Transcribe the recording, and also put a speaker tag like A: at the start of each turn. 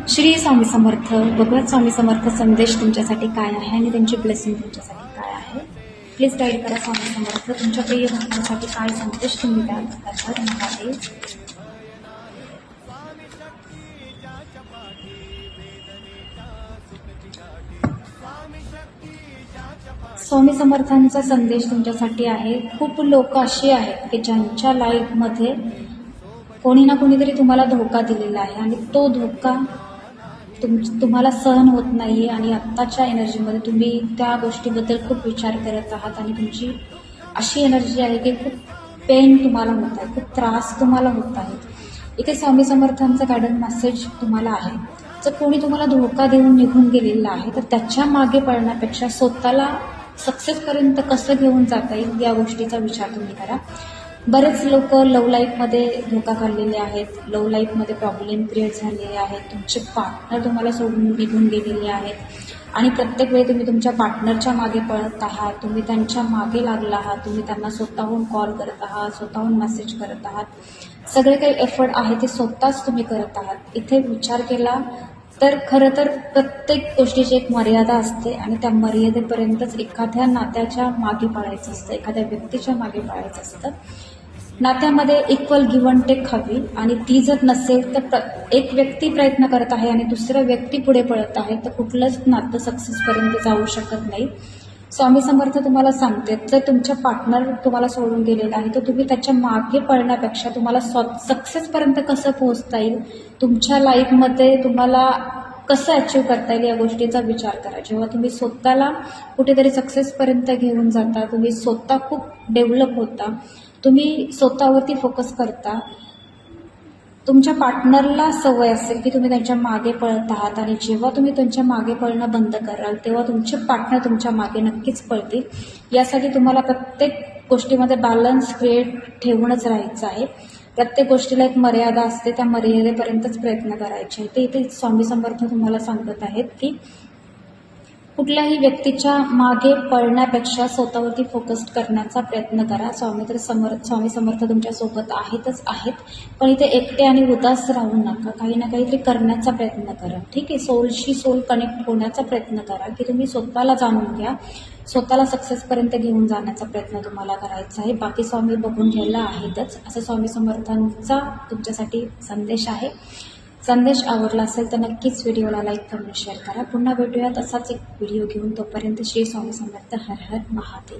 A: श्री स्वामी समर्थ. भगवत स्वामी समर्थ संदेश तुमच्यासाठी काय आहे आणि त्यांची ब्लेसिंग तुमच्यासाठी काय आहे. प्लीज गाईड करा स्वामी समर्थ. तुमच्या प्रिय भक्तांसाठी काय संदेश तुम्ही द्याल. हर महादेव. स्वामी समर्थांचा संदेश तुमच्यासाठी आहे. खूप लोक अशी आहेत की ज्यांच्या लाईफमध्ये कोणी ना कोणीतरी तुम्हाला धोका दिलेला आहे आणि तो धोका तुम्हाला सहन होत नाही आणि आत्ताच्या एनर्जीमध्ये तुम्ही त्या गोष्टीबद्दल खूप विचार करत आहात आणि तुमची अशी एनर्जी आहे की खूप पेन तुम्हाला होत आहे, खूप त्रास तुम्हाला होत आहे. इथे स्वामी समर्थांचा गार्डन मेसेज तुम्हाला आहे. जर कोणी तुम्हाला धोका देऊन निघून गेलेला आहे तर त्याच्या मागे पळण्यापेक्षा स्वतःला सक्सेसपर्यंत कसं घेऊन जाता येईल या गोष्टीचा विचार तुम्ही करा. बरेच लोक लव्ह लाईफमध्ये धोका खाल्लेले आहेत, लव्ह लाईफमध्ये प्रॉब्लेम क्रिएट झालेले आहेत, तुमचे पार्टनर तुम्हाला सोडून निघून गेलेले आहेत आणि प्रत्येक वेळी तुम्ही तुमच्या पार्टनरच्या मागे पळत आहात, तुम्ही त्यांच्या मागे लागला आहात, तुम्ही त्यांना स्वतःहून कॉल करत आहात, स्वतःहून मेसेज करत आहात. सगळे काही एफर्ट आहे ते स्वतःच तुम्ही करत आहात. इथे विचार केला तर खरं तर प्रत्येक गोष्टीची एक मर्यादा असते आणि त्या मर्यादेपर्यंतच एखाद्या नात्याच्या मागे पळायचं असतं, एखाद्या व्यक्तीच्या मागे पळायचं असतं. नात्यामध्ये इक्वल गिव्ह अँड टेक हवी आणि ती जर नसेल तर एक व्यक्ती प्रयत्न करत आहे आणि दुसरा व्यक्ती पुढे पळत आहे तर कुठलंच नातं सक्सेसपर्यंत जाऊ शकत नाही. स्वामी समर्थ तुम्हाला सांगते, जर तुमच्या पार्टनर तुम्हाला सोडून गेलेला आहे तर तुम्ही त्याच्या मागे पळण्यापेक्षा तुम्हाला सक्सेसपर्यंत कसं पोहोचता येईल, तुमच्या लाईफमध्ये तुम्हाला कसं अचीव करता येईल या गोष्टीचा विचार करा. जेव्हा तुम्ही स्वतःला कुठेतरी सक्सेसपर्यंत घेऊन जाता, तुम्ही स्वतः खूप डेव्हलप होता, तुम्ही स्वतःवरती फोकस करता, तुमच्या पार्टनरला सवय असेल की तुम्ही त्यांच्या मागे पळत आहात आणि जेव्हा तुम्ही त्यांच्या मागे पळणं बंद कराल तेव्हा तुमचे पार्टनर तुमच्या मागे नक्कीच पळतील. यासाठी तुम्हाला प्रत्येक गोष्टीमध्ये बॅलन्स क्रिएट ठेवूनच राहायचं आहे. प्रत्येक गोष्टीला एक मर्यादा असते, त्या मर्यादेपर्यंतच प्रयत्न करायचे. ते इथे स्वामी समर्थ तुम्हाला सांगत आहेत की कुठल्याही व्यक्तीच्या मागे पळण्यापेक्षा स्वतःवरती फोकस करण्याचा प्रयत्न करा. स्वामी समर्थ तुमच्यासोबत आहेतच आहेत, पण इथे एकटे आणि उदास राहू नका. काही ना काहीतरी करण्याचा प्रयत्न करा. ठीक आहे, सोलशी सोल कनेक्ट होण्याचा प्रयत्न करा की तुम्ही स्वतःला जाणून घ्या, स्वतःला सक्सेसपर्यंत घेऊन जाण्याचा प्रयत्न तुम्हाला करायचा आहे. बाकी स्वामी बघून घ्यायला आहेतच. असं स्वामी समर्थांचा तुमच्यासाठी संदेश आहे. संदेश आवडला असेल तर नक्कीच व्हिडिओला लाईक करून शेअर करा. पुन्हा भेटूयात असाच एक व्हिडिओ घेऊन. तोपर्यंत श्री स्वामी समर्थ. हर हर महादेव.